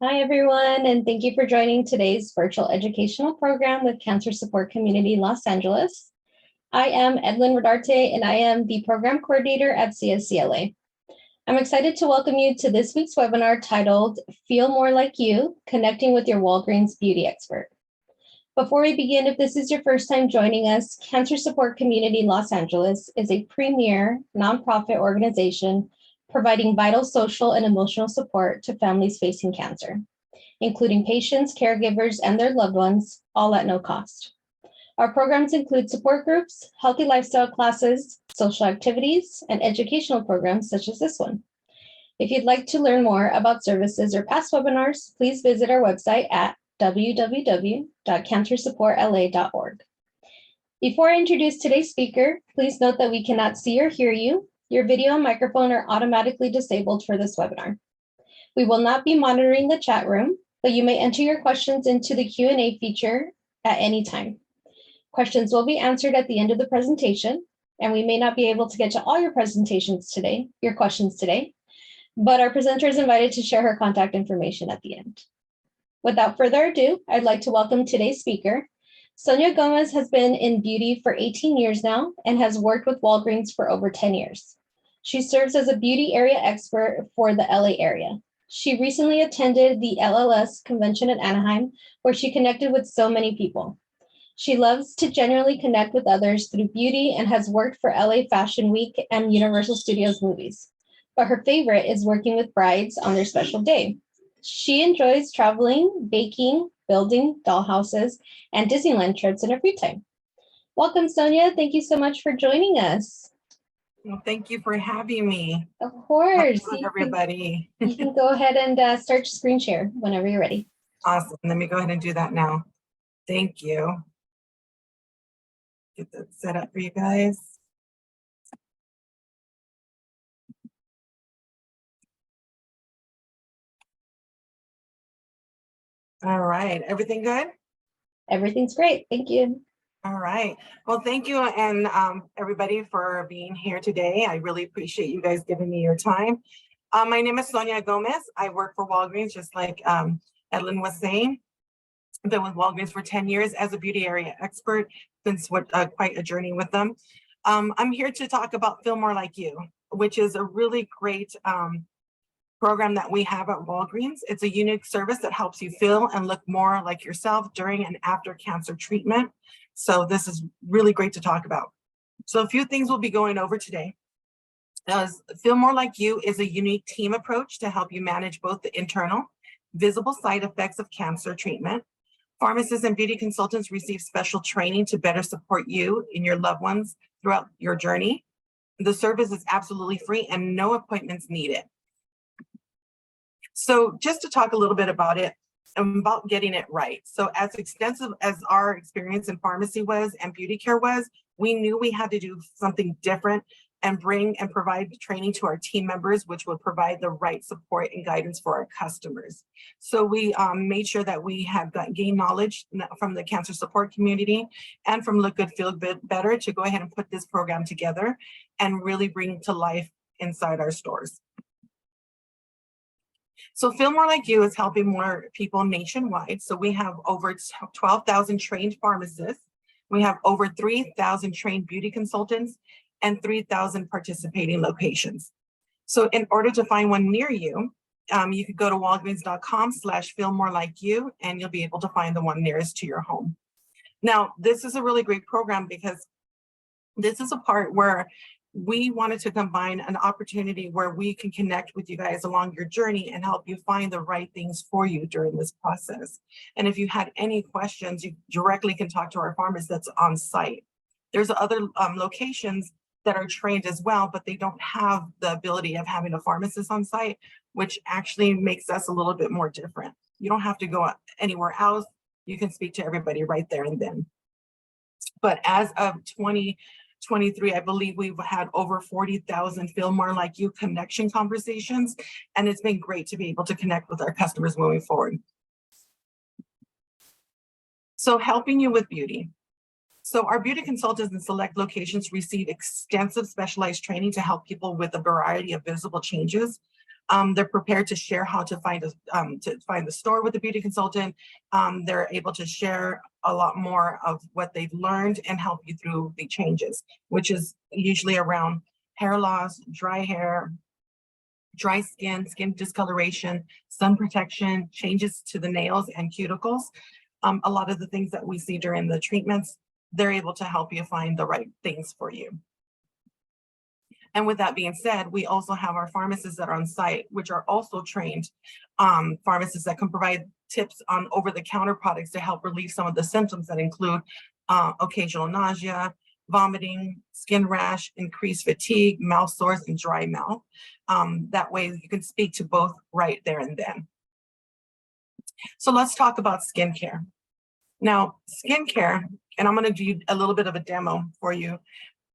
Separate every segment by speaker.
Speaker 1: Hi, everyone, and thank you for joining today's virtual educational program with Cancer Support Community Los Angeles. I am Edlyn Rodarte, and I am the program coordinator at CSCLA. I'm excited to welcome you to this week's webinar titled Feel More Like You, Connecting with Your Walgreens Beauty Expert. Before we begin, if this is your first time joining us, Cancer Support Community Los Angeles is a premier nonprofit organization providing vital social and emotional support to families facing cancer, including patients, caregivers, and their loved ones, all at no cost. Our programs include support groups, healthy lifestyle classes, social activities, and educational programs such as this one. If you'd like to learn more about services or past webinars, please visit our website at www.cancersupportla.org. Before I introduce today's speaker, please note that we cannot see or hear you. Your video and microphone are automatically disabled for this webinar. We will not be monitoring the chat room, but you may enter your questions into the Q&A feature at any time. Questions will be answered at the end of the presentation, and we may not be able to get to all your questions today, but our presenter is invited to share her contact information at the end. Without further ado, I'd like to welcome today's speaker. Sonia Gomez has been in beauty for 18 years now and has worked with Walgreens for over 10 years. She serves as a beauty area expert for the LA area. She recently attended the LLS Convention in Anaheim, where she connected with so many people. She loves to genuinely connect with others through beauty and has worked for LA Fashion Week and Universal Studios movies. But her favorite is working with brides on their special day. She enjoys traveling, baking, building dollhouses, and Disneyland trips in her free time. Welcome, Sonia. Thank you so much for joining us.
Speaker 2: Well, thank you for having me.
Speaker 1: Of course.
Speaker 2: Everybody.
Speaker 1: You can go ahead and start your screen share whenever you're ready.
Speaker 2: Awesome. Let me go ahead and do that now. Thank you. Get that set up for you guys. All right. Everything good?
Speaker 1: Everything's great. Thank you.
Speaker 2: All right. Well, thank you and everybody for being here today. I really appreciate you guys giving me your time. My name is Sonia Gomez. I work for Walgreens, just like Edlyn was saying. I've been with Walgreens for 10 years as a beauty area expert. It's quite a journey with them. I'm here to talk about Feel More Like You, which is a really great program that we have at Walgreens. It's a unique service that helps you feel and look more like yourself during and after cancer treatment. So this is really great to talk about. So a few things we'll be going over today. Feel More Like You is a unique team approach to help you manage both the internal visible side effects of cancer treatment. Pharmacists and beauty consultants receive special training to better support you and your loved ones throughout your journey. The service is absolutely free and no appointments needed. So just to talk a little bit about it, about getting it right. So as extensive as our experience in pharmacy was and beauty care was, we knew we had to do something different and bring and provide training to our team members, which would provide the right support and guidance for our customers. So we made sure that we had gained knowledge from the cancer support community and from Look Good, Feel Better to go ahead and put this program together and really bring to life inside our stores. So Feel More Like You is helping more people nationwide. So we have over 12,000 trained pharmacists. We have over 3,000 trained beauty consultants and 3,000 participating locations. So in order to find one near you, you could go to walgreens.com/feelmorelikeYou and you'll be able to find the one nearest to your home. Now, this is a really great program because this is a part where we wanted to combine an opportunity where we can connect with you guys along your journey and help you find the right things for you during this process. And if you had any questions, you directly can talk to our pharmacist that's on site. There's other locations that are trained as well, but they don't have the ability of having a pharmacist on site, which actually makes us a little bit more different. You don't have to go anywhere else. You can speak to everybody right there and then. But as of 2023, I believe we've had over 40,000 Feel More Like You connection conversations, and it's been great to be able to connect with our customers moving forward. So helping you with beauty. So our beauty consultants in select locations receive extensive specialized training to help people with a variety of visible changes. They're prepared to share how to find the store with a beauty consultant. They're able to share a lot more of what they've learned and help you through the changes, which is usually around hair loss, dry hair, dry skin, skin discoloration, sun protection, changes to the nails and cuticles. A lot of the things that we see during the treatments, they're able to help you find the right things for you. And with that being said, we also have our pharmacists that are on site, which are also trained pharmacists that can provide tips on over-the-counter products to help relieve some of the symptoms that include occasional nausea, vomiting, skin rash, increased fatigue, mouth sores, and dry mouth. That way you can speak to both right there and then. So let's talk about skincare. Now, skincare, and I'm going to do a little bit of a demo for you.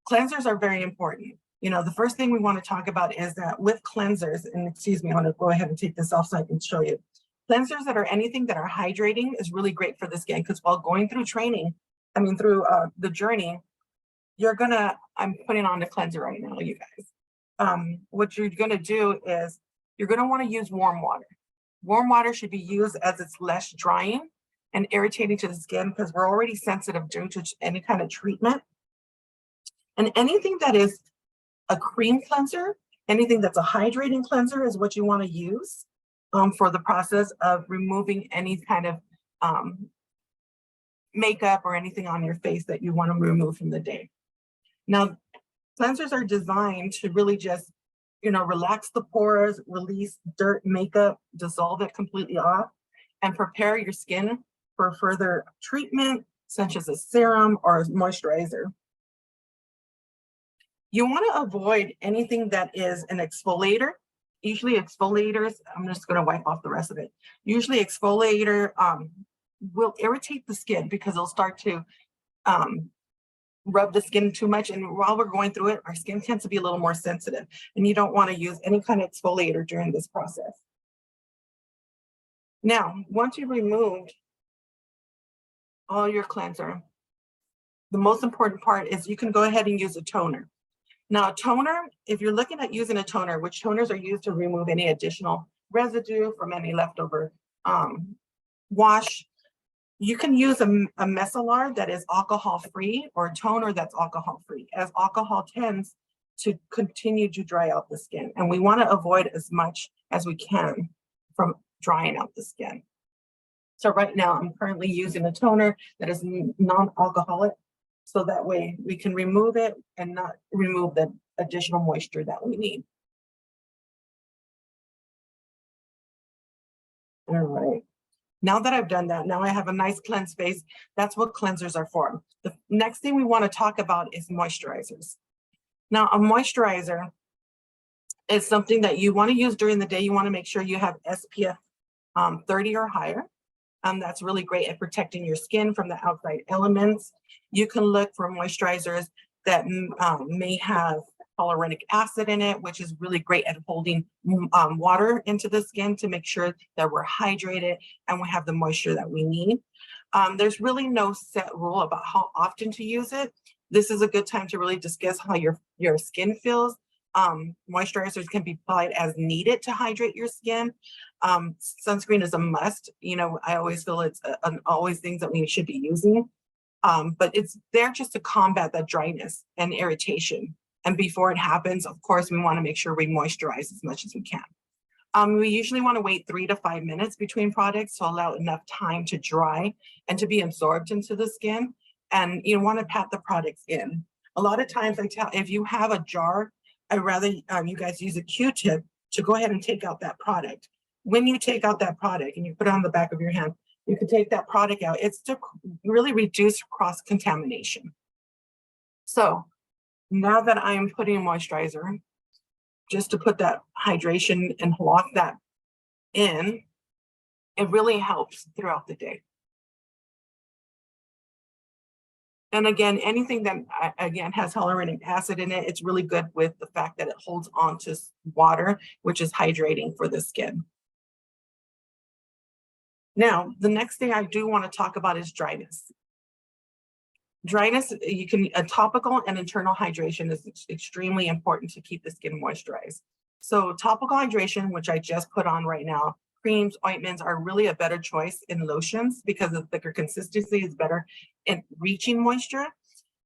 Speaker 2: Cleansers are very important. You know, the first thing we want to talk about is that with cleansers, and excuse me, I'm going to go ahead and take this off so I can show you. Cleansers that are anything that are hydrating is really great for the skin because while going through training, through the journey, I'm putting on the cleanser right now, you guys. What you're going to do is you're going to want to use warm water. Warm water should be used as it's less drying and irritating to the skin because we're already sensitive due to any kind of treatment. And anything that is a cream cleanser, anything that's a hydrating cleanser is what you want to use for the process of removing any kind of makeup or anything on your face that you want to remove from the day. Now, cleansers are designed to really just, relax the pores, release dirt, makeup, dissolve it completely off, and prepare your skin for further treatment, such as a serum or a moisturizer. You want to avoid anything that is an exfoliator. Usually exfoliators, I'm just going to wipe off the rest of it. Usually exfoliator will irritate the skin because it'll start to rub the skin too much. And while we're going through it, our skin tends to be a little more sensitive. And you don't want to use any kind of exfoliator during this process. Now, once you've removed all your cleanser, the most important part is you can go ahead and use a toner. Now, a toner, if you're looking at using a toner, which toners are used to remove any additional residue from any leftover wash, you can use a micellar that is alcohol-free or a toner that's alcohol-free, as alcohol tends to continue to dry out the skin. And we want to avoid as much as we can from drying out the skin. So right now, I'm currently using a toner that is non-alcoholic. So that way we can remove it and not remove the additional moisture that we need. All right. Now that I've done that, now I have a nice cleansed face. That's what cleansers are for. The next thing we want to talk about is moisturizers. Now, a moisturizer is something that you want to use during the day. You want to make sure you have SPF 30 or higher. That's really great at protecting your skin from the outside elements. You can look for moisturizers that may have hyaluronic acid in it, which is really great at holding water into the skin to make sure that we're hydrated and we have the moisture that we need. There's really no set rule about how often to use it. This is a good time to really discuss how your skin feels. Moisturizers can be applied as needed to hydrate your skin. Sunscreen is a must. You know, I always feel it's always things that we should be using. But it's there just to combat that dryness and irritation. And before it happens, of course, we want to make sure we moisturize as much as we can. We usually want to wait 3 to 5 minutes between products to allow enough time to dry and to be absorbed into the skin. And you want to pat the products in. A lot of times I tell, if you have a jar, I'd rather you guys use a Q-tip to go ahead and take out that product. When you take out that product and you put it on the back of your hand, you can take that product out. It's to really reduce cross-contamination. So now that I am putting a moisturizer, just to put that hydration and lock that in, it really helps throughout the day. And again, anything that again has hyaluronic acid in it, it's really good with the fact that it holds on to water, which is hydrating for the skin. Now, the next thing I do want to talk about is dryness. Dryness, a topical and internal hydration is extremely important to keep the skin moisturized. So topical hydration, which I just put on right now, creams, ointments are really a better choice in lotions because the thicker consistency is better in reaching moisture.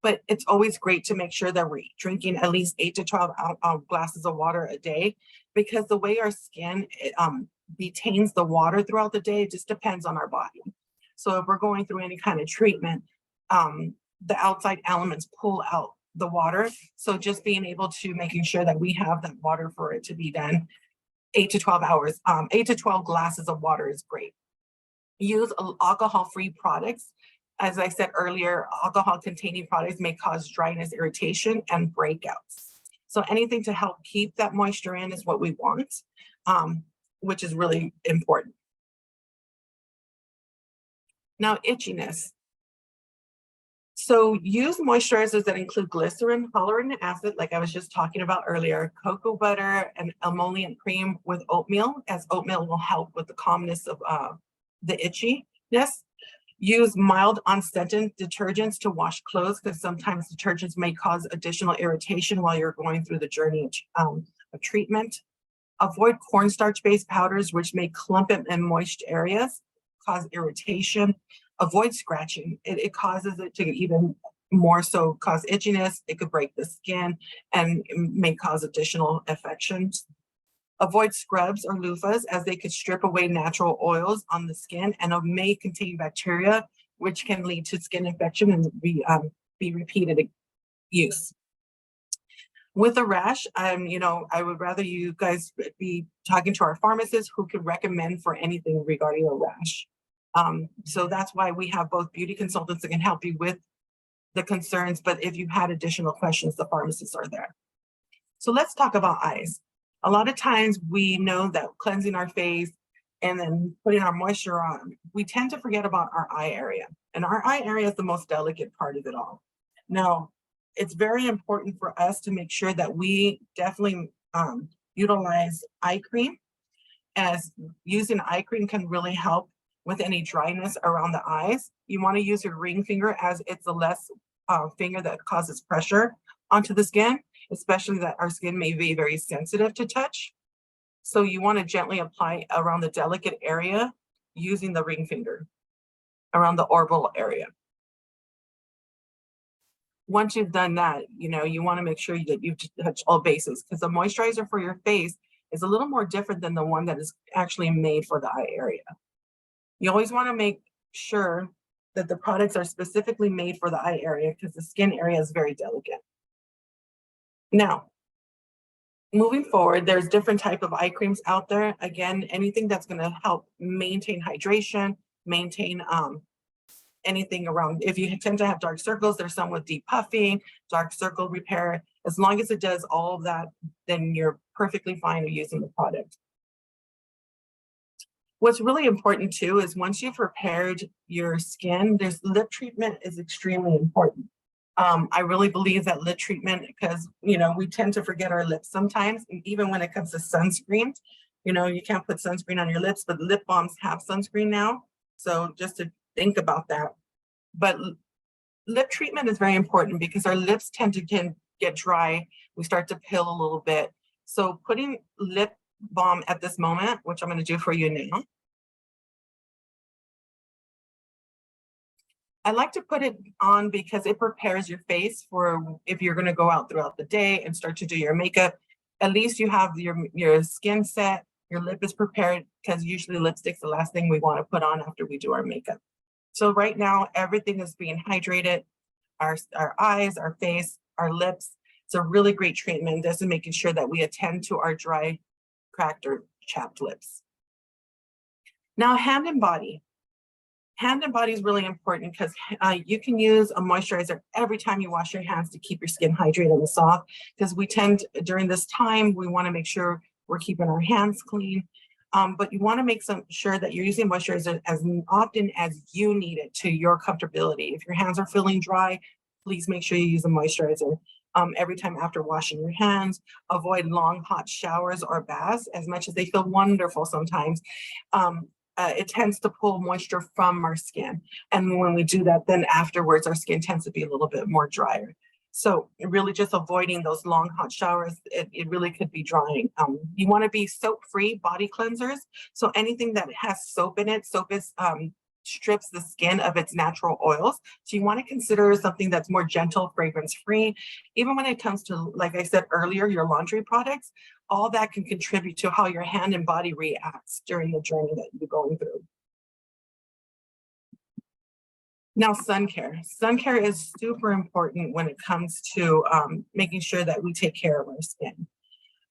Speaker 2: But it's always great to make sure that we're drinking at least 8 to 12 glasses of water a day, because the way our skin retains the water throughout the day, it just depends on our body. So if we're going through any kind of treatment, the outside elements pull out the water. So just being able to making sure that we have that water for it to be done 8 to 12 hours, 8 to 12 glasses of water is great. Use alcohol-free products. As I said earlier, alcohol-containing products may cause dryness, irritation, and breakouts. So anything to help keep that moisture in is what we want, which is really important. Now, itchiness. So use moisturizers that include glycerin, hyaluronic acid, like I was just talking about earlier, cocoa butter, and emollient cream with oatmeal, as oatmeal will help with the calmness of the itchiness. Use mild unscented detergents to wash clothes, because sometimes detergents may cause additional irritation while you're going through the journey of treatment. Avoid cornstarch-based powders, which may clump in moist areas, cause irritation. Avoid scratching. It causes it to even more so cause itchiness. It could break the skin and may cause additional infections. Avoid scrubs or loofahs, as they could strip away natural oils on the skin and may contain bacteria, which can lead to skin infection and be repeated use. With a rash, I would rather you guys be talking to our pharmacists who can recommend for anything regarding a rash. So that's why we have both beauty consultants that can help you with the concerns, but if you had additional questions, the pharmacists are there. So let's talk about eyes. A lot of times we know that cleansing our face and then putting our moisture on, we tend to forget about our eye area. And our eye area is the most delicate part of it all. Now, it's very important for us to make sure that we definitely utilize eye cream, as using eye cream can really help with any dryness around the eyes. You want to use your ring finger, as it's the less finger that causes pressure onto the skin, especially that our skin may be very sensitive to touch. So you want to gently apply around the delicate area using the ring finger around the orbital area. Once you've done that, you want to make sure that you touch all bases, because the moisturizer for your face is a little more different than the one that is actually made for the eye area. You always want to make sure that the products are specifically made for the eye area, because the skin area is very delicate. Now, moving forward, there's different type of eye creams out there. Again, anything that's going to help maintain hydration, maintain anything around. If you tend to have dark circles, there's some with depuffing, dark circle repair. As long as it does all of that, then you're perfectly fine with using the product. What's really important too is once you've repaired your skin, there's lip treatment is extremely important. I really believe that lip treatment, because we tend to forget our lips sometimes, even when it comes to sunscreen. You can't put sunscreen on your lips, but lip balms have sunscreen now. So just to think about that. But lip treatment is very important because our lips tend to get dry. We start to peel a little bit. So putting lip balm at this moment, which I'm going to do for you now. I like to put it on because it prepares your face for if you're going to go out throughout the day and start to do your makeup. At least you have your skin set, your lip is prepared, because usually lipstick's the last thing we want to put on after we do our makeup. So right now, everything is being hydrated, our eyes, our face, our lips. It's a really great treatment. This is making sure that we attend to our dry, cracked, or chapped lips. Now, hand and body. Hand and body is really important because you can use a moisturizer every time you wash your hands to keep your skin hydrated and soft, because we tend, during this time, we want to make sure we're keeping our hands clean. But you want to make sure that you're using moisturizer as often as you need it to your comfortability. If your hands are feeling dry, please make sure you use a moisturizer every time after washing your hands. Avoid long hot showers or baths, as much as they feel wonderful sometimes. It tends to pull moisture from our skin. And when we do that, then afterwards, our skin tends to be a little bit more drier. So really just avoiding those long hot showers, it really could be drying. You want to be soap-free body cleansers. So anything that has soap in it, soap is strips the skin of its natural oils. So you want to consider something that's more gentle, fragrance-free. Even when it comes to, like I said earlier, your laundry products, all that can contribute to how your hand and body reacts during the journey that you're going through. Now, sun care. Sun care is super important when it comes to making sure that we take care of our skin.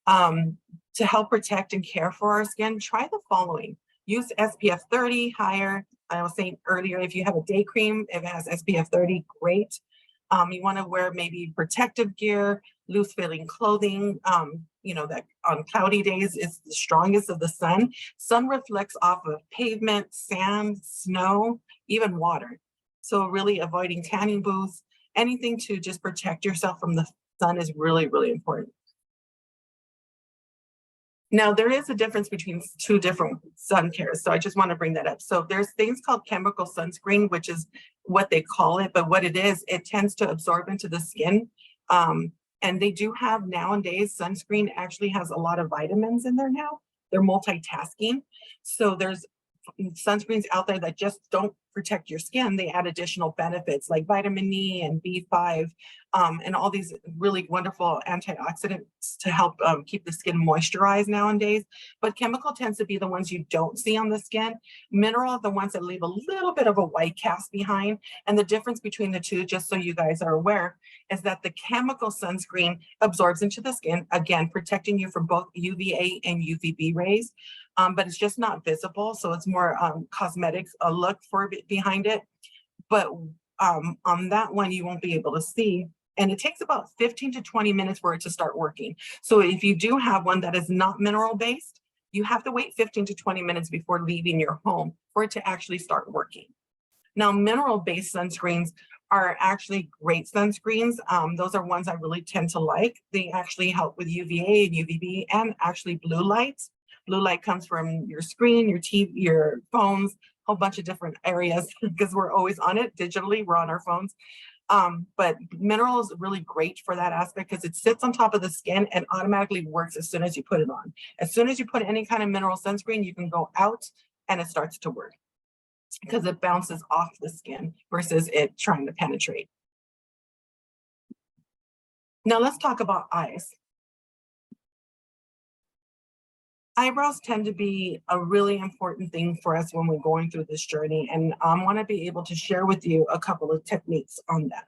Speaker 2: To help protect and care for our skin, try the following. Use SPF 30, higher. I was saying earlier, if you have a day cream, if it has SPF 30, great. You want to wear maybe protective gear, loose-fitting clothing, that on cloudy days is the strongest of the sun. Sun reflects off of pavement, sand, snow, even water. So really avoiding tanning booths, anything to just protect yourself from the sun is really, really important. Now, there is a difference between two different sun cares, so I just want to bring that up. So there's things called chemical sunscreen, which is what they call it, but what it is, it tends to absorb into the skin. And they do have nowadays, sunscreen actually has a lot of vitamins in there now. They're multitasking. So there's sunscreens out there that just don't protect your skin. They add additional benefits like vitamin E and B5 and all these really wonderful antioxidants to help keep the skin moisturized nowadays. But chemical tends to be the ones you don't see on the skin. Mineral are the ones that leave a little bit of a white cast behind. And the difference between the two, just so you guys are aware, is that the chemical sunscreen absorbs into the skin, again, protecting you from both UVA and UVB rays. But it's just not visible. So it's more cosmetics, a look for behind it. But on that one, you won't be able to see. And it takes about 15 to 20 minutes for it to start working. So if you do have one that is not mineral based, you have to wait 15 to 20 minutes before leaving your home for it to actually start working. Now, mineral based sunscreens are actually great sunscreens. Those are ones I really tend to like. They actually help with UVA and UVB and actually blue lights. Blue light comes from your screen, your TV, your phones, a whole bunch of different areas because we're always on it digitally, we're on our phones. But mineral is really great for that aspect because it sits on top of the skin and automatically works as soon as you put it on. As soon as you put any kind of mineral sunscreen, you can go out and it starts to work because it bounces off the skin versus it trying to penetrate. Now let's talk about eyes. Eyebrows tend to be a really important thing for us when we're going through this journey, and I want to be able to share with you a couple of techniques on that.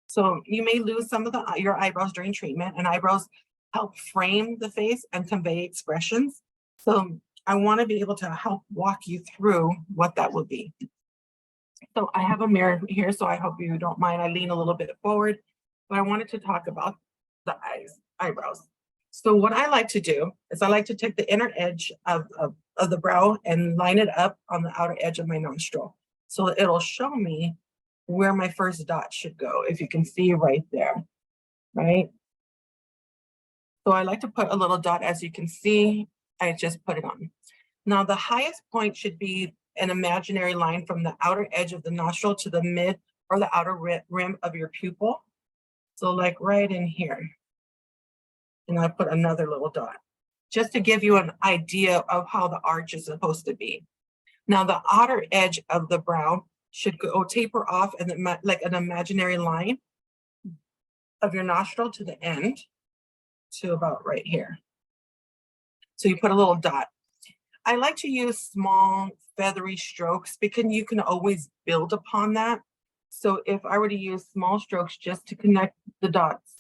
Speaker 2: So you may lose some of your eyebrows during treatment, and eyebrows help frame the face and convey expressions. So I want to be able to help walk you through what that will be. So I have a mirror here, so I hope you don't mind. I lean a little bit forward, but I wanted to talk about the eyebrows. So what I like to do is I like to take the inner edge of the brow and line it up on the outer edge of my nostril. So it'll show me where my first dot should go, if you can see right there, right? So I like to put a little dot, as you can see, I just put it on. Now the highest point should be an imaginary line from the outer edge of the nostril to the mid or the outer rim of your pupil. So like right in here. And I put another little dot, just to give you an idea of how the arch is supposed to be. Now the outer edge of the brow should go taper off and like an imaginary line of your nostril to the end to about right here. So you put a little dot. I like to use small feathery strokes because you can always build upon that. So if I were to use small strokes just to connect the dots,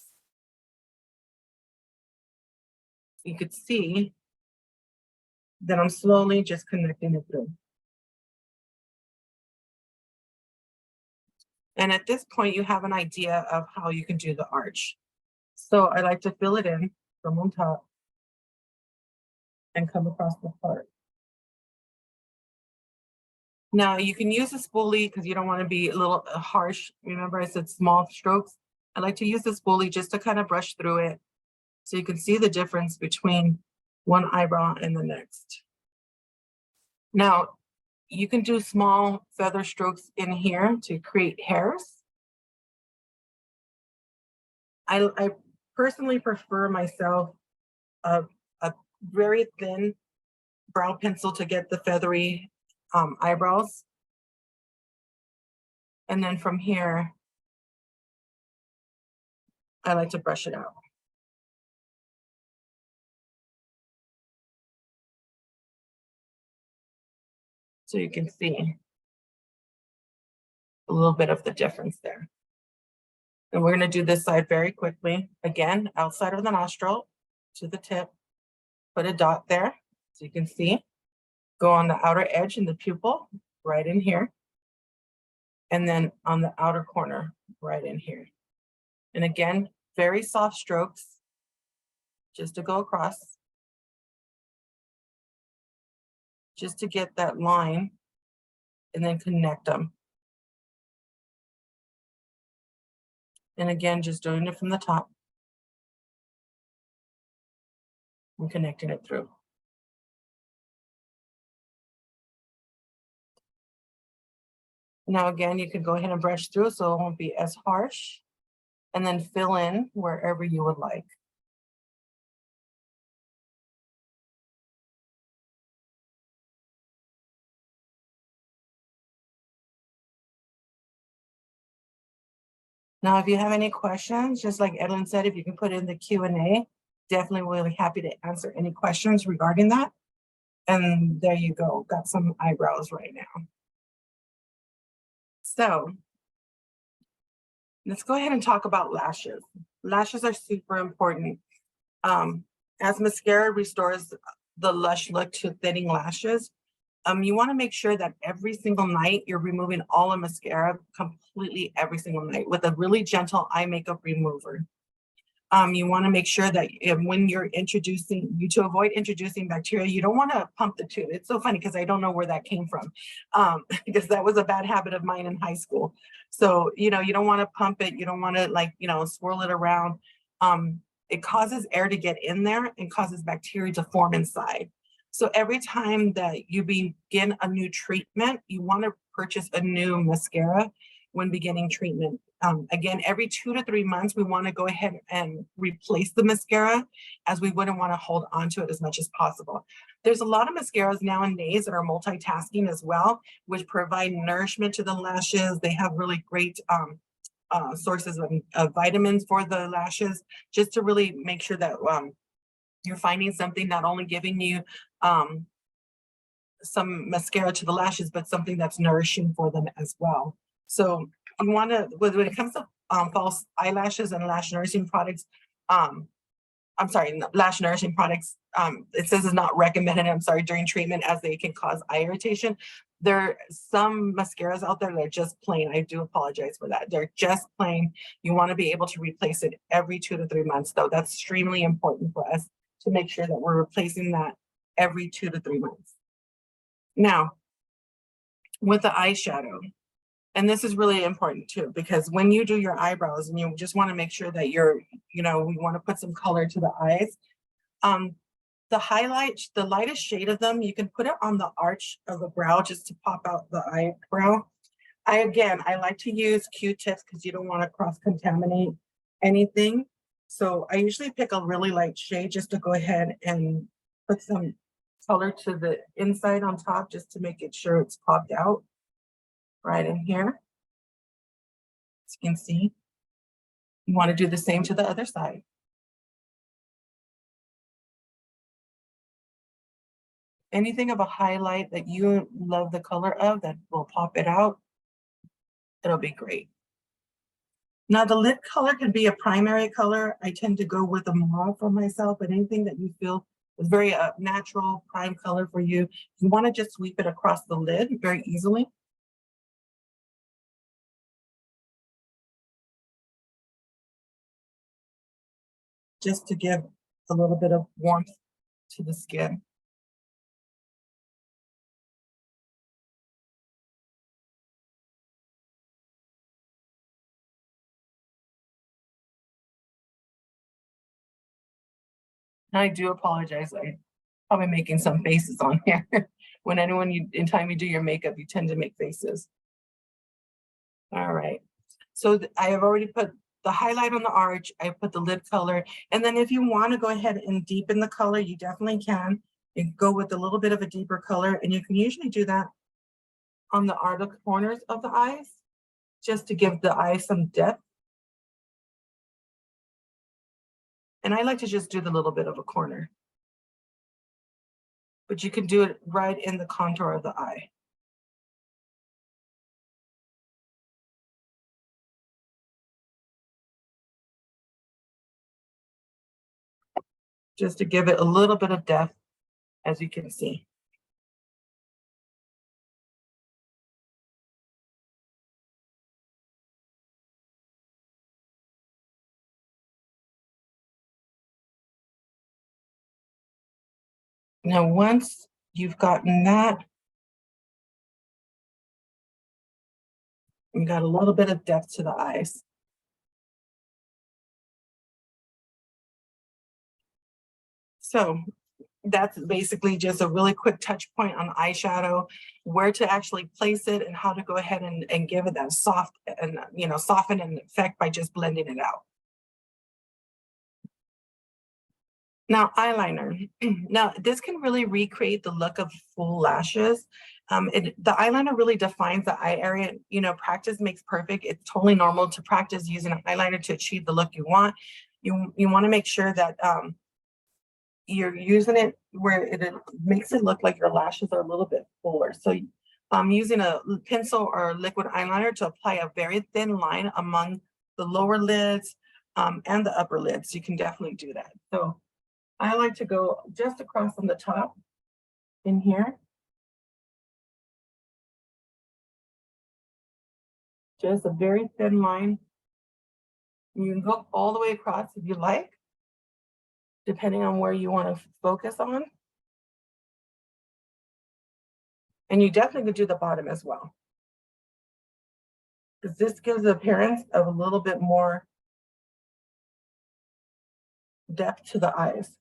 Speaker 2: you could see that I'm slowly just connecting it through. And at this point, you have an idea of how you can do the arch. So I like to fill it in from on top and come across the part. Now you can use a spoolie because you don't want to be a little harsh. Remember I said small strokes. I like to use the spoolie just to kind of brush through it so you can see the difference between one eyebrow and the next. Now you can do small feather strokes in here to create hairs. I personally prefer myself a very thin brow pencil to get the feathery eyebrows. And then from here, I like to brush it out. So you can see a little bit of the difference there. And we're going to do this side very quickly. Again, outside of the nostril to the tip, put a dot there so you can see. Go on the outer edge in the pupil, right in here. And then on the outer corner, right in here. And again, very soft strokes, just to go across. Just to get that line and then connect them. And again, just doing it from the top and connecting it through. Now again, you can go ahead and brush through so it won't be as harsh, and then fill in wherever you would like. Now, if you have any questions, just like Edlin said, if you can put in the Q&A, definitely really happy to answer any questions regarding that. And there you go, got some eyebrows right now. So let's go ahead and talk about lashes. Lashes are super important. As mascara restores the lush look to thinning lashes, you want to make sure that every single night you're removing all the mascara completely every single night with a really gentle eye makeup remover. You want to make sure that when you're to avoid introducing bacteria, you don't want to pump the tube. It's so funny because I don't know where that came from, because that was a bad habit of mine in high school. So, you don't want to pump it. You don't want to swirl it around. It causes air to get in there and causes bacteria to form inside. So every time that you begin a new treatment, you want to purchase a new mascara when beginning treatment. Again, every 2 to 3 months, we want to go ahead and replace the mascara, as we wouldn't want to hold on to it as much as possible. There's a lot of mascaras nowadays that are multitasking as well, which provide nourishment to the lashes. They have really great sources of vitamins for the lashes, just to really make sure that you're finding something not only giving you some mascara to the lashes, but something that's nourishing for them as well. So you want to, when it comes to false eyelashes and lash nourishing products, I'm sorry, lash nourishing products. It says it's not recommended, I'm sorry, during treatment as they can cause eye irritation. There are some mascaras out there that are just plain. I do apologize for that. They're just plain. You want to be able to replace it every 2 to 3 months, though. That's extremely important for us to make sure that we're replacing that every 2 to 3 months. Now, with the eyeshadow, and this is really important too, because when you do your eyebrows and you just want to make sure that we want to put some color to the eyes. The highlight, the lightest shade of them, you can put it on the arch of the brow just to pop out the eyebrow. I like to use Q-tips because you don't want to cross-contaminate anything. So I usually pick a really light shade just to go ahead and put some color to the inside on top just to make it sure it's popped out right in here. As you can see, you want to do the same to the other side. Anything of a highlight that you love the color of that will pop it out, it'll be great. Now the lid color can be a primary color. I tend to go with a mauve for myself, but anything that you feel is very natural prime color for you, you want to just sweep it across the lid very easily. Just to give a little bit of warmth to the skin. I do apologize. I'm probably making some faces on here. When anytime you do your makeup, you tend to make faces. All right. So I have already put the highlight on the arch. I put the lid color. And then if you want to go ahead and deepen the color, you definitely can. You can go with a little bit of a deeper color. And you can usually do that on the outer corners of the eyes, just to give the eye some depth. And I like to just do the little bit of a corner. But you can do it right in the contour of the eye. Just to give it a little bit of depth, as you can see. Now, once you've gotten that, you got a little bit of depth to the eyes. So that's basically just a really quick touch point on eyeshadow, where to actually place it and how to go ahead and give it that soft and, soften an effect by just blending it out. Now, eyeliner. Now, this can really recreate the look of full lashes. The eyeliner really defines the eye area. Practice makes perfect. It's totally normal to practice using an eyeliner to achieve the look you want. You want to make sure that you're using it where it makes it look like your lashes are a little bit fuller. So I'm using a pencil or liquid eyeliner to apply a very thin line among the lower lids and the upper lids. You can definitely do that. So I like to go just across on the top in here. Just a very thin line. You can go all the way across if you like, depending on where you want to focus on. And you definitely could do the bottom as well, because this gives the appearance of a little bit more depth to the eyes.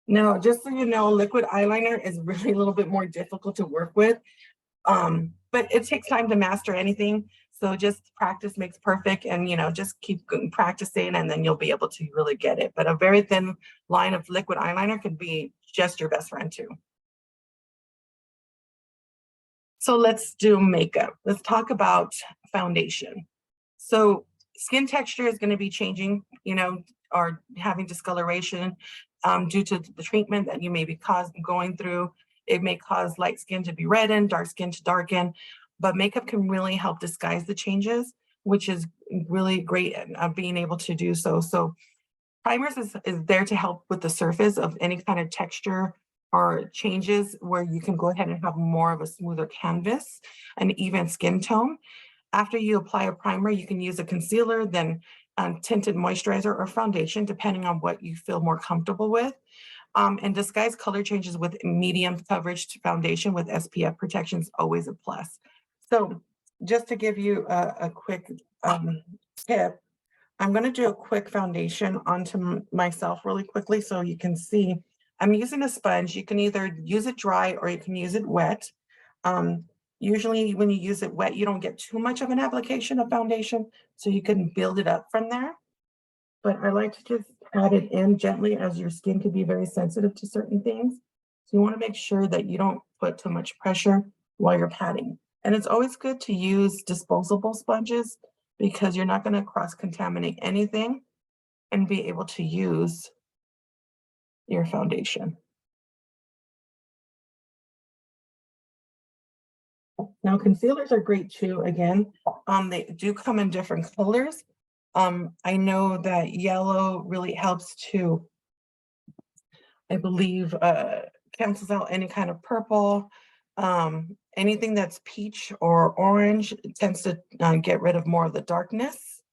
Speaker 2: Now, just so you know, liquid eyeliner is really a little bit more difficult to work with, but it takes time to master anything. So just practice makes perfect, and just keep practicing, and then you'll be able to really get it. But a very thin line of liquid eyeliner could be just your best friend too. So let's do makeup. Let's talk about foundation. So Skin texture is going to be changing, or having discoloration due to the treatment that you may be going through. It may cause light skin to be reddened, dark skin to darken, but makeup can really help disguise the changes, which is really great at being able to do so. So primers is there to help with the surface of any kind of texture or changes where you can go ahead and have more of a smoother canvas, an even skin tone. After you apply a primer, you can use a concealer, then tinted moisturizer or foundation, depending on what you feel more comfortable with. And disguise color changes with medium coverage foundation with SPF protection is always a plus. So just to give you a quick tip, I'm going to do a quick foundation onto myself really quickly so you can see. I'm using a sponge. You can either use it dry or you can use it wet. Usually when you use it wet, you don't get too much of an application of foundation, so you can build it up from there. But I like to just pat it in gently, as your skin can be very sensitive to certain things. So you want to make sure that you don't put too much pressure while you're patting. And it's always good to use disposable sponges because you're not going to cross-contaminate anything and be able to use your foundation. Now, concealers are great too. Again, they do come in different colors. I know that yellow really helps to, I believe, cancels out any kind of purple. Anything that's peach or orange tends to get rid of more of the darkness.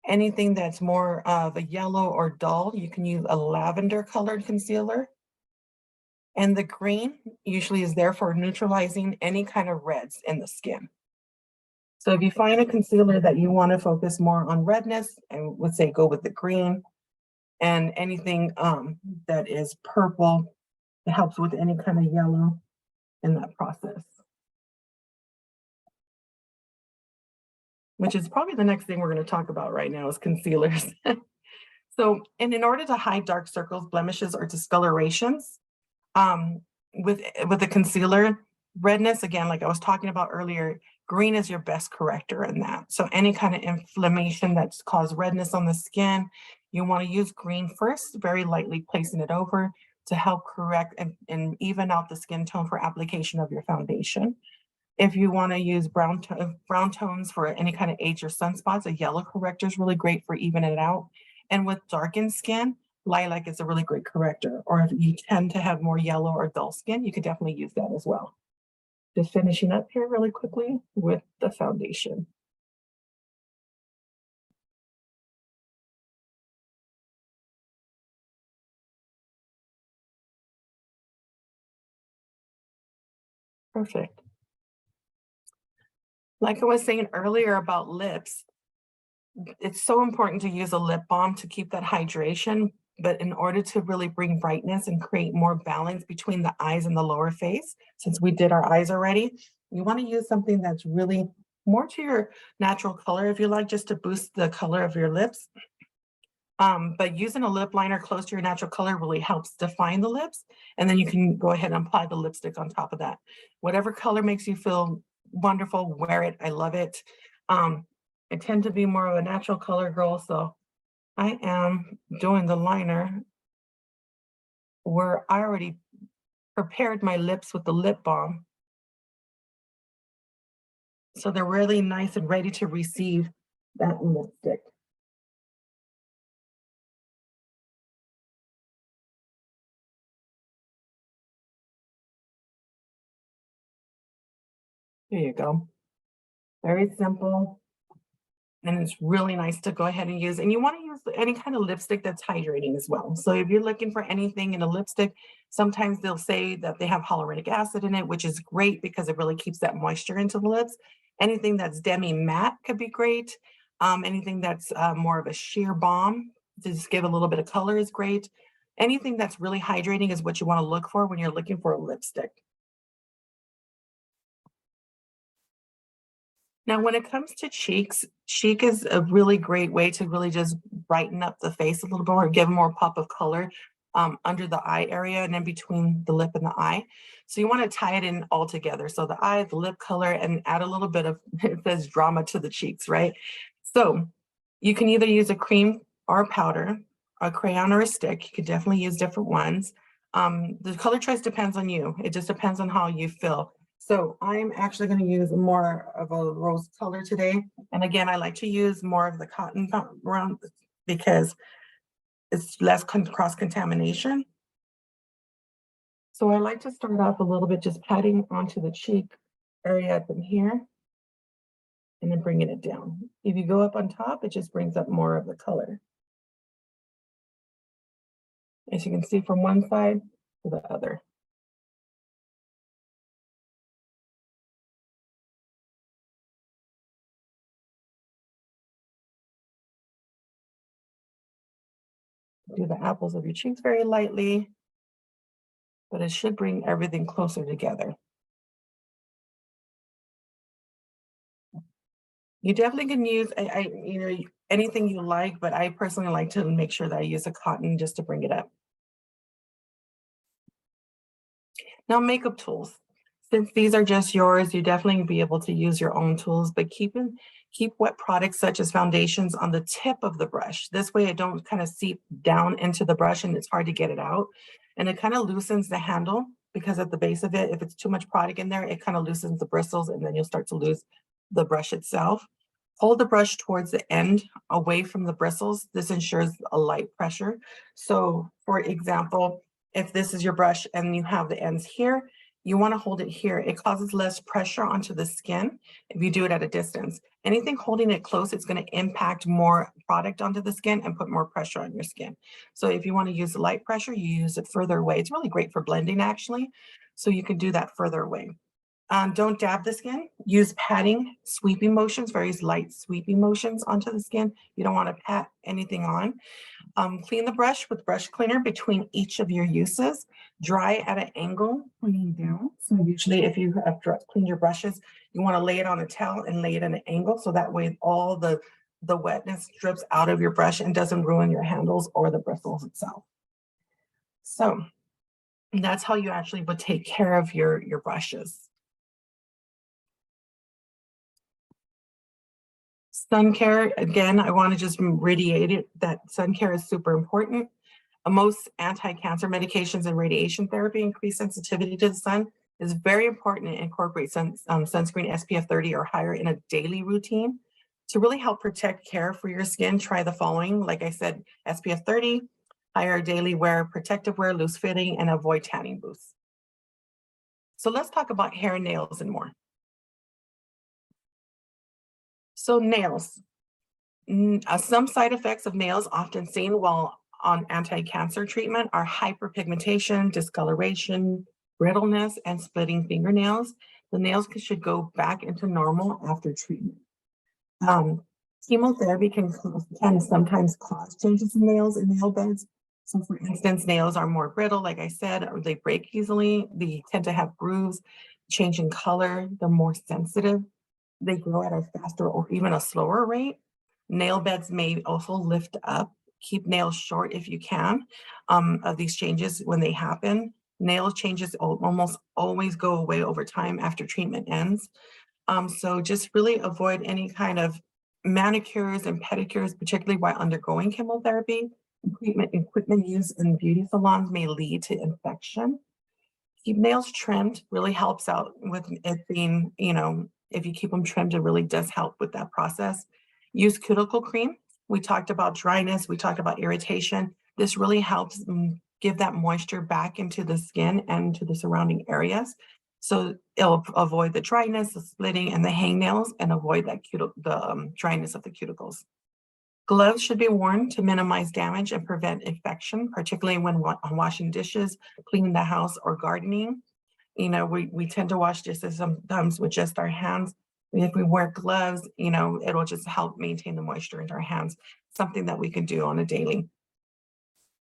Speaker 2: Anything that's more of a yellow or dull, you can use a lavender colored concealer. And the green usually is there for neutralizing any kind of reds in the skin. So if you find a concealer that you want to focus more on redness, I would say go with the green. And anything that is purple, it helps with any kind of yellow in that process. Which is probably the next thing we're going to talk about right now is concealers. So, and in order to hide dark circles, blemishes, or discolorations, with the concealer, redness, again, like I was talking about earlier, green is your best corrector in that. So any kind of inflammation that's caused redness on the skin, you want to use green first, very lightly placing it over to help correct and even out the skin tone for application of your foundation. If you want to use brown tones for any kind of age or sunspots, a yellow corrector is really great for evening it out. And with darkened skin, lilac is a really great corrector. Or if you tend to have more yellow or dull skin, you could definitely use that as well. Just finishing up here really quickly with the foundation. Perfect. Like I was saying earlier about lips, it's so important to use a lip balm to keep that hydration, but in order to really bring brightness and create more balance between the eyes and the lower face, since we did our eyes already, you want to use something that's really more to your natural color, if you like, just to boost the color of your lips. But using a lip liner close to your natural color really helps define the lips. And then you can go ahead and apply the lipstick on top of that. Whatever color makes you feel wonderful, wear it. I love it. I tend to be more of a natural color girl, so I am doing the liner where I already prepared my lips with the lip balm. So they're really nice and ready to receive that lipstick. Here you go. Very simple. And it's really nice to go ahead and use. And you want to use any kind of lipstick that's hydrating as well. So if you're looking for anything in a lipstick, sometimes they'll say that they have hyaluronic acid in it, which is great because it really keeps that moisture into the lips. Anything that's demi matte could be great. Anything that's more of a sheer balm to just give a little bit of color is great. Anything that's really hydrating is what you want to look for when you're looking for a lipstick. Now, when it comes to cheeks, cheek is a really great way to really just brighten up the face a little bit more, give more pop of color under the eye area and in between the lip and the eye. So you want to tie it in all together. So the eye, the lip color, and add a little bit of, it says drama to the cheeks, right? So You can either use a cream or a powder, a crayon or a stick. You could definitely use different ones. The color choice depends on you. It just depends on how you feel. So I'm actually going to use more of a rose color today. And again, I like to use more of the cotton around because it's less cross-contamination. So I like to start off a little bit just patting onto the cheek area up in here and then bringing it down. If you go up on top, it just brings up more of the color. As you can see from one side to the other. Do the apples of your cheeks very lightly, but it should bring everything closer together. You definitely can use anything you like, but I personally like to make sure that I use a cotton just to bring it up. Now, makeup tools. Since these are just yours, you definitely be able to use your own tools, but keep wet products such as foundations on the tip of the brush. This way it don't kind of seep down into the brush and it's hard to get it out. And it kind of loosens the handle because at the base of it, if it's too much product in there, it kind of loosens the bristles and then you'll start to lose the brush itself. Hold the brush towards the end away from the bristles. This ensures a light pressure. So for example, if this is your brush and you have the ends here, you want to hold it here. It causes less pressure onto the skin if you do it at a distance. Anything holding it close, it's going to impact more product onto the skin and put more pressure on your skin. So if you want to use light pressure, you use it further away. It's really great for blending actually. So you can do that further away. Don't dab the skin. Use patting, sweeping motions, very light sweeping motions onto the skin. You don't want to pat anything on. Clean the brush with brush cleaner between each of your uses. Dry at an angle, pointing down. So usually if you have cleaned your brushes, you want to lay it on a towel and lay it at an angle. So that way all the wetness drips out of your brush and doesn't ruin your handles or the bristles itself. So that's how you actually would take care of your brushes. Sun care, again, I want to just radiate it that sun care is super important. Most anti-cancer medications and radiation therapy increase sensitivity to the sun. It's very important to incorporate sunscreen SPF 30 or higher in a daily routine. To really help protect care for your skin, try the following. Like I said, SPF 30, higher daily wear, protective wear, loose fitting, and avoid tanning booths. So let's talk about hair, nails, and more. So nails. Some side effects of nails often seen while on anti-cancer treatment are hyperpigmentation, discoloration, brittleness, and splitting fingernails. The nails should go back into normal after treatment. Chemotherapy can sometimes cause changes in nails and nail beds. So for instance, nails are more brittle, like I said, or they break easily. They tend to have grooves, change in color. They're more sensitive. They grow at a faster or even a slower rate. Nail beds may also lift up. Keep nails short if you can of these changes when they happen. Nail changes almost always go away over time after treatment ends. So just really avoid any kind of manicures and pedicures, particularly while undergoing chemotherapy. Equipment used in beauty salons may lead to infection. Keep nails trimmed really helps out with it being, if you keep them trimmed, it really does help with that process. Use cuticle cream. We talked about dryness. We talked about irritation. This really helps give that moisture back into the skin and to the surrounding areas. So it'll avoid the dryness, the splitting, and the hangnails, and avoid that dryness of the cuticles. Gloves should be worn to minimize damage and prevent infection, particularly when washing dishes, cleaning the house, or gardening. We tend to wash dishes sometimes with just our hands. If we wear gloves, it'll just help maintain the moisture in our hands, something that we can do on a daily.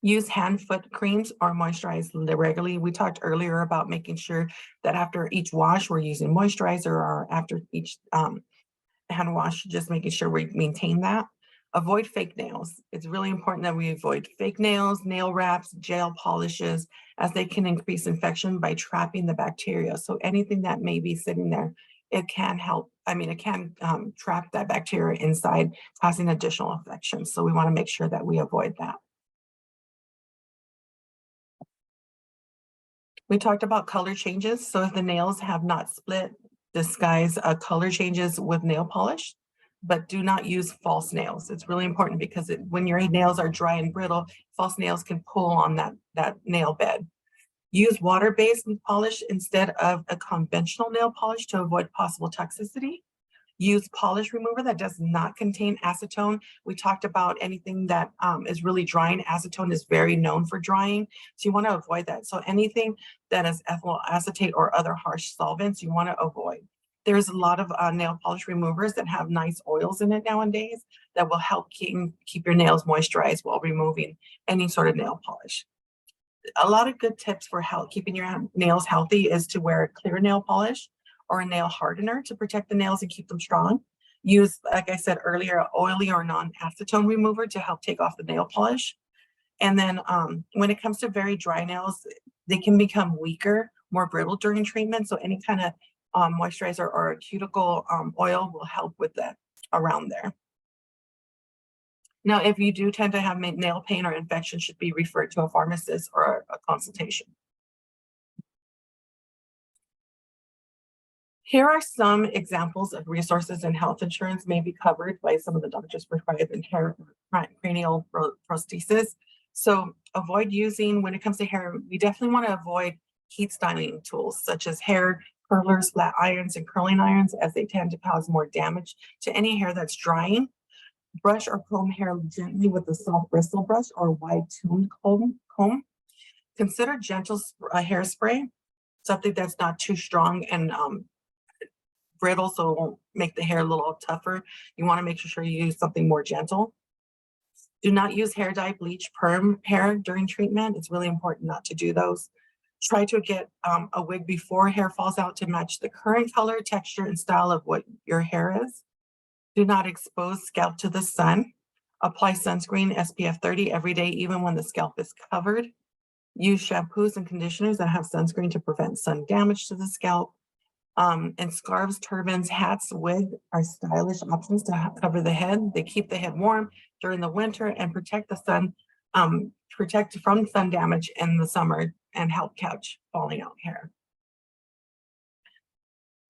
Speaker 2: Use hand-foot creams or moisturize regularly. We talked earlier about making sure that after each wash, we're using moisturizer, or after each hand wash, just making sure we maintain that. Avoid fake nails. It's really important that we avoid fake nails, nail wraps, gel polishes, as they can increase infection by trapping the bacteria. So anything that may be sitting there, it can help it can trap that bacteria inside, causing additional infections. So we want to make sure that we avoid that. We talked about color changes. So if the nails have not split, disguise color changes with nail polish, but do not use false nails. It's really important because when your nails are dry and brittle, false nails can pull on that nail bed. Use water-based polish instead of a conventional nail polish to avoid possible toxicity. Use polish remover that does not contain acetone. We talked about anything that is really drying. Acetone is very known for drying, so you want to avoid that. So anything that is ethyl acetate or other harsh solvents, you want to avoid. There's a lot of nail polish removers that have nice oils in it nowadays that will help keep your nails moisturized while removing any sort of nail polish. A lot of good tips for keeping your nails healthy is to wear clear nail polish or a nail hardener to protect the nails and keep them strong. Use, like I said earlier, oily or non-acetone remover to help take off the nail polish. And then when it comes to very dry nails, they can become weaker, more brittle during treatment. So any kind of moisturizer or a cuticle oil will help with that around there. Now, if you do tend to have nail pain or infection, should be referred to a pharmacist or a consultation. Here are some examples of resources and health insurance may be covered by some of the doctors prescribed in hair cranial prosthesis. So avoid using, when it comes to hair, we definitely want to avoid heat styling tools such as hair curlers, flat irons, and curling irons, as they tend to cause more damage to any hair that's drying. Brush or comb hair gently with a soft bristle brush or wide tuned comb. Consider gentle hairspray, something that's not too strong and brittle, so it won't make the hair a little tougher. You want to make sure you use something more gentle. Do not use hair dye, bleach, perm hair during treatment. It's really important not to do those. Try to get a wig before hair falls out to match the current color, texture, and style of what your hair is. Do not expose scalp to the sun. Apply sunscreen SPF 30 every day, even when the scalp is covered. Use shampoos and conditioners that have sunscreen to prevent sun damage to the scalp. And scarves, turbans, hats, wig are stylish options to cover the head. They keep the head warm during the winter and protect the sun, protect from sun damage in the summer and help catch falling out hair.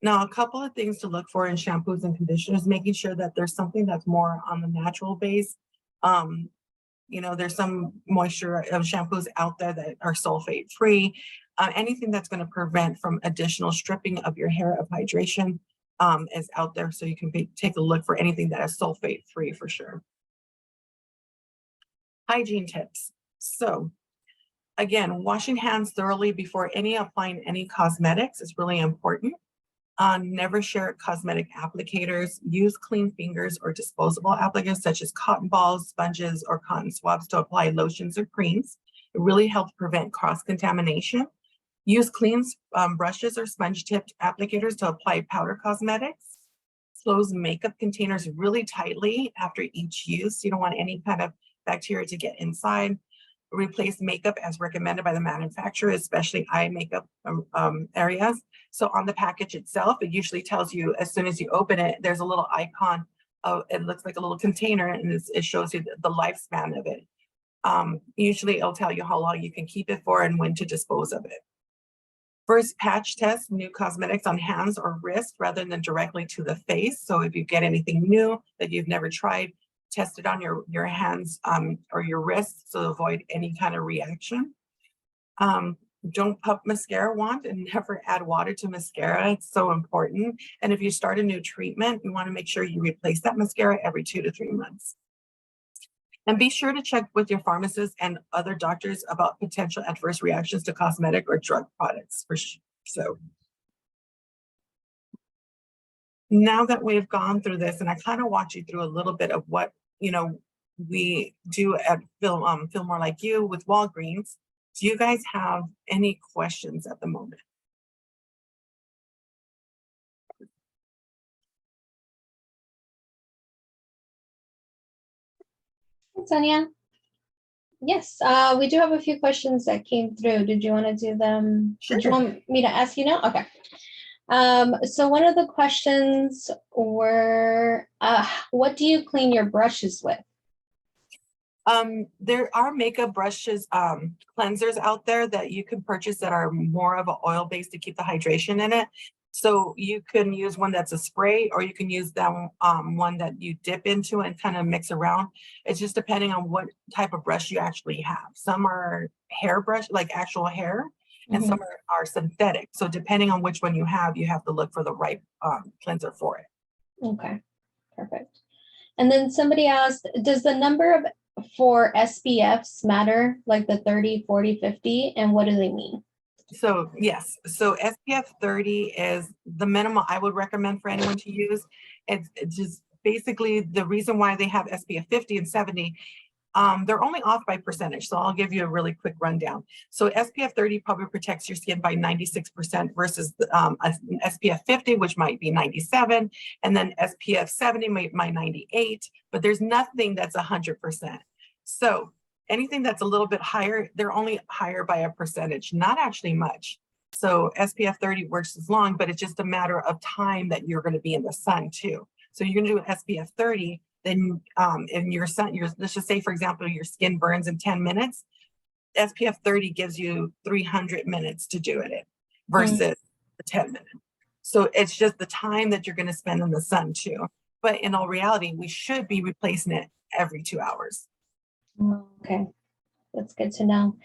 Speaker 2: Now, a couple of things to look for in shampoos and conditioners, making sure that there's something that's more on the natural base. There's some moisture of shampoos out there that are sulfate free. Anything that's going to prevent from additional stripping of your hair of hydration is out there. So you can take a look for anything that is sulfate free for sure. Hygiene tips. So again, washing hands thoroughly before applying any cosmetics is really important. Never share cosmetic applicators. Use clean fingers or disposable applicators such as cotton balls, sponges, or cotton swabs to apply lotions or creams. It really helps prevent cross-contamination. Use clean brushes or sponge-tipped applicators to apply powder cosmetics. Close makeup containers really tightly after each use. You don't want any kind of bacteria to get inside. Replace makeup as recommended by the manufacturer, especially eye makeup areas. So on the package itself, it usually tells you as soon as you open it, there's a little icon. It looks like a little container, and it shows you the lifespan of it. Usually it'll tell you how long you can keep it for and when to dispose of it. First, patch test new cosmetics on hands or wrists rather than directly to the face. So if you get anything new that you've never tried, test it on your hands or your wrists to avoid any kind of reaction. Don't pump mascara wand and never add water to mascara. It's so important. And if you start a new treatment, you want to make sure you replace that mascara every 2 to 3 months. And be sure to check with your pharmacist and other doctors about potential adverse reactions to cosmetic or drug products. So now that we've gone through this, and I kind of walked you through a little bit of what we do at Feel More Like You with Walgreens. Do you guys have any questions at the moment?
Speaker 1: Sonia. Yes, we do have a few questions that came through. Did you want to do them?
Speaker 2: Sure.
Speaker 1: Did you want me to ask you now? Okay. So one of the questions were, what do you clean your brushes with?
Speaker 2: There are makeup brushes, cleansers out there that you can purchase that are more of an oil base to keep the hydration in it. So you can use one that's a spray, or you can use that one that you dip into and kind of mix around. It's just depending on what type of brush you actually have. Some are hair brush, like actual hair, and some are synthetic. So depending on which one you have to look for the right cleanser for it.
Speaker 1: Okay, perfect. And then somebody asked, does the number of for SPFs matter, like the 30, 40, 50, and what do they mean?
Speaker 2: So yes, so SPF 30 is the minimum I would recommend for anyone to use. It's just basically the reason why they have SPF 50 and 70. They're only off by percentage. So I'll give you a really quick rundown. So SPF 30 probably protects your skin by 96% versus SPF 50, which might be 97. And then SPF 70 might 98, but there's nothing that's 100%. So anything that's a little bit higher, they're only higher by a percentage, not actually much. So SPF 30 works as long, but it's just a matter of time that you're going to be in the sun too. So you're going to do an SPF 30, then in your sun, let's just say, for example, your skin burns in 10 minutes. SPF 30 gives you 300 minutes to do it versus the 10 minutes. So it's just the time that you're going to spend in the sun too. But in all reality, we should be replacing it every 2 hours.
Speaker 1: Okay, that's good to know.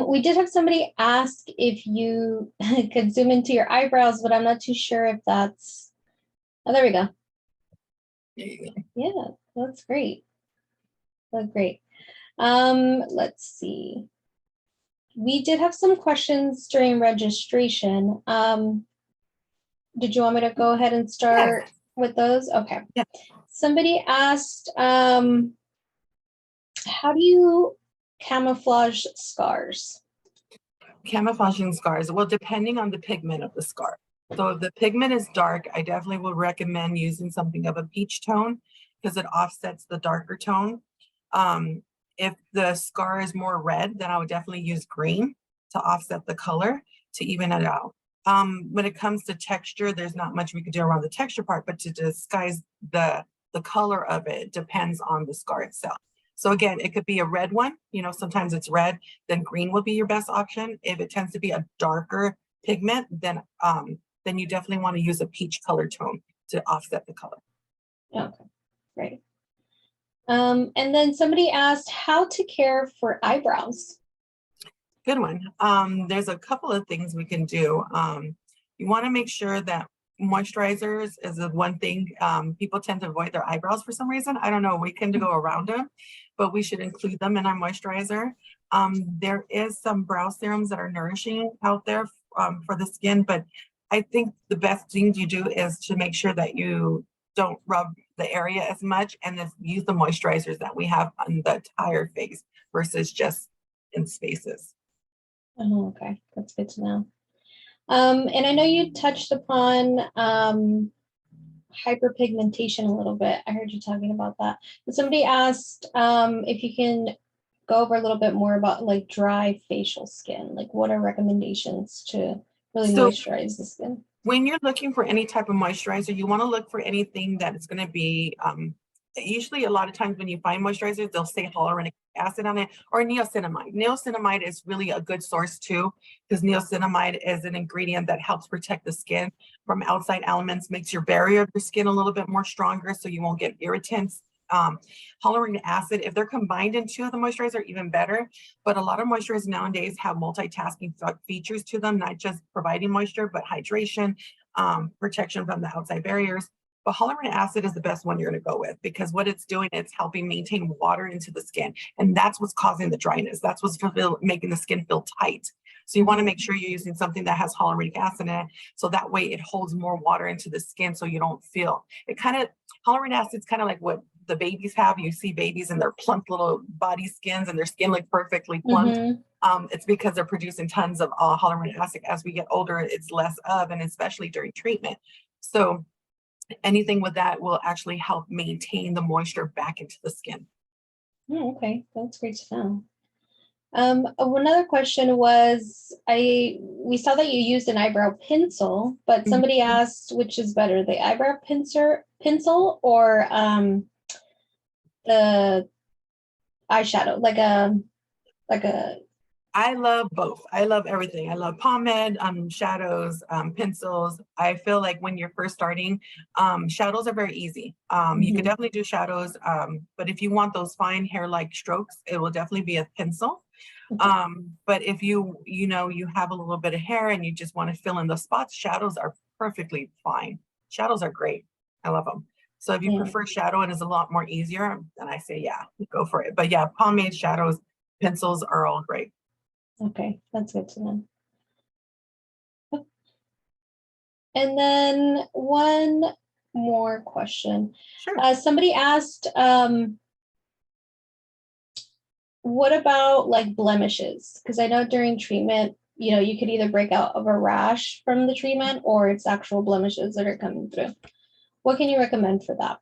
Speaker 1: We did have somebody ask if you could zoom into your eyebrows, but I'm not too sure if that's, oh, there we go. Yeah, that's great. That's great. Let's see. We did have some questions during registration. Did you want me to go ahead and start with those? Okay.
Speaker 2: Yeah.
Speaker 1: Somebody asked, how do you camouflage scars?
Speaker 2: Camouflaging scars, well, depending on the pigment of the scar. So if the pigment is dark, I definitely will recommend using something of a peach tone because it offsets the darker tone. If the scar is more red, then I would definitely use green to offset the color to even it out. When it comes to texture, there's not much we could do around the texture part, but to disguise the color of it depends on the scar itself. So again, it could be a red one, sometimes it's red, then green will be your best option. If it tends to be a darker pigment, then you definitely want to use a peach color tone to offset the color.
Speaker 1: Okay, great. And then somebody asked how to care for eyebrows.
Speaker 2: Good one. There's a couple of things we can do. You want to make sure that moisturizers is the one thing people tend to avoid their eyebrows for some reason. I don't know, we tend to go around them, but we should include them in our moisturizer. There is some brow serums that are nourishing out there for the skin, but I think the best thing you do is to make sure that you don't rub the area as much and then use the moisturizers that we have on the entire face versus just in spaces.
Speaker 1: Oh, okay, that's good to know. And I know you touched upon hyperpigmentation a little bit. I heard you talking about that. But somebody asked if you can go over a little bit more about like dry facial skin. Like what are recommendations to really moisturize the skin?
Speaker 2: When you're looking for any type of moisturizer, you want to look for anything that is going to be, usually a lot of times when you find moisturizers, they'll say hyaluronic acid on it or niacinamide. Niacinamide is really a good source too, because niacinamide is an ingredient that helps protect the skin from outside elements, makes your barrier of your skin a little bit more stronger so you won't get irritants. Hyaluronic acid, if they're combined into the moisturizer, even better. But a lot of moisturizers nowadays have multitasking features to them, not just providing moisture, but hydration, protection from the outside barriers. But hyaluronic acid is the best one you're going to go with because what it's doing, it's helping maintain water into the skin. And that's what's causing the dryness. That's what's making the skin feel tight. So you want to make sure you're using something that has hyaluronic acid in it. So that way it holds more water into the skin so you don't feel it. Hyaluronic acid is kind of like what the babies have. You see babies in their plump little body skins and their skin look perfectly plump. It's because they're producing tons of hyaluronic acid. As we get older, it's less of, and especially during treatment. So anything with that will actually help maintain the moisture back into the skin.
Speaker 1: Oh, okay, that's great to know. Another question was, we saw that you used an eyebrow pencil, but somebody asked which is better, the eyebrow pencil or the eyeshadow, like a
Speaker 2: I love both. I love everything. I love pomade, shadows, pencils. I feel like when you're first starting, shadows are very easy. You could definitely do shadows, but if you want those fine hair-like strokes, it will definitely be a pencil. But if you have a little bit of hair and you just want to fill in the spots, shadows are perfectly fine. Shadows are great. I love them. So if you prefer shadow and it's a lot more easier, then I say, yeah, go for it. But yeah, pomade, shadows, pencils are all great.
Speaker 1: Okay, that's good to know. And then one more question.
Speaker 2: Sure.
Speaker 1: Somebody asked, what about like blemishes? Because I know during treatment, you could either break out of a rash from the treatment or it's actual blemishes that are coming through. What can you recommend for that?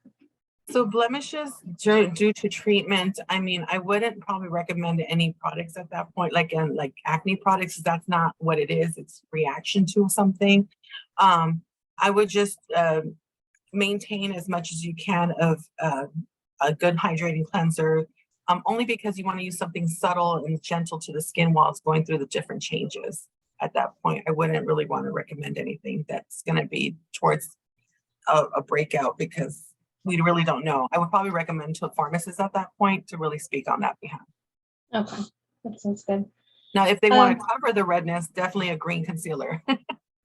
Speaker 2: So blemishes due to treatment, I mean, I wouldn't probably recommend any products at that point, like acne products. That's not what it is. It's reaction to something. I would just maintain as much as you can of a good hydrating cleanser, only because you want to use something subtle and gentle to the skin while it's going through the different changes. At that point, I wouldn't really want to recommend anything that's going to be towards a breakout, because we really don't know. I would probably recommend to pharmacists at that point to really speak on that behalf.
Speaker 1: Okay, that sounds good.
Speaker 2: Now, if they want to cover the redness, definitely a green concealer.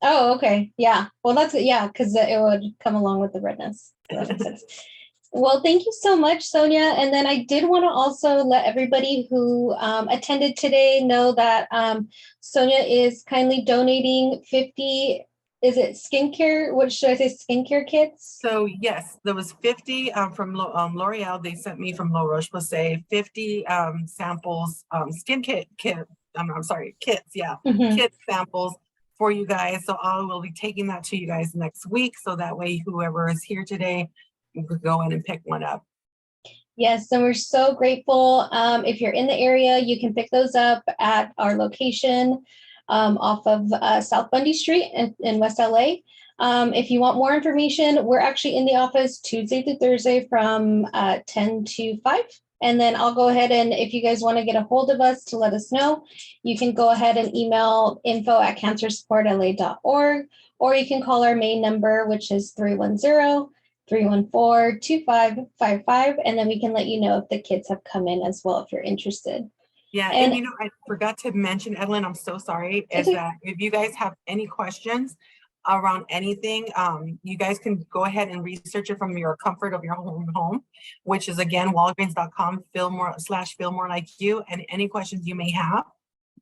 Speaker 1: Oh, okay. Yeah. Well, that's it. Yeah, because it would come along with the redness. So that makes sense. Well, thank you so much, Sonia. And then I did want to also let everybody who attended today know that Sonia is kindly donating 50, is it skincare? What should I say? Skincare kits?
Speaker 2: So yes, there was 50 from L'Oreal. They sent me from La Roche-Posay 50 samples, I'm sorry, kits. Yeah, kit samples for you guys. So I will be taking that to you guys next week. So that way, whoever is here today, you could go in and pick one up.
Speaker 1: Yes, and we're so grateful. If you're in the area, you can pick those up at our location off of South Bundy Street in West LA. If you want more information, we're actually in the office Tuesday through Thursday from 10 to 5. And then I'll go ahead and if you guys want to get a hold of us to let us know, you can go ahead and email info@cancersupportla.org, or you can call our main number, which is 310-314-2555, and then we can let you know if the kids have come in as well if you're interested.
Speaker 2: Yeah, and I forgot to mention, Evelyn, I'm so sorry, is that if you guys have any questions around anything, you guys can go ahead and research it from your comfort of your home, which is again walgreens.com /feel more like you, and any questions you may have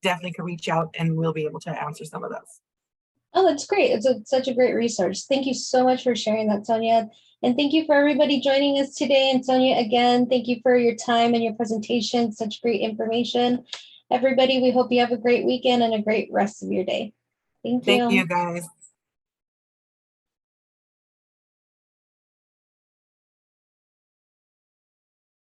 Speaker 2: definitely can reach out and we'll be able to answer some of those.
Speaker 1: Oh, that's great. It's such a great resource. Thank you so much for sharing that, Sonia. And thank you for everybody joining us today. And Sonia, again, thank you for your time and your presentation. Such great information. Everybody, we hope you have a great weekend and a great rest of your day. Thank you.
Speaker 2: Thank you, guys.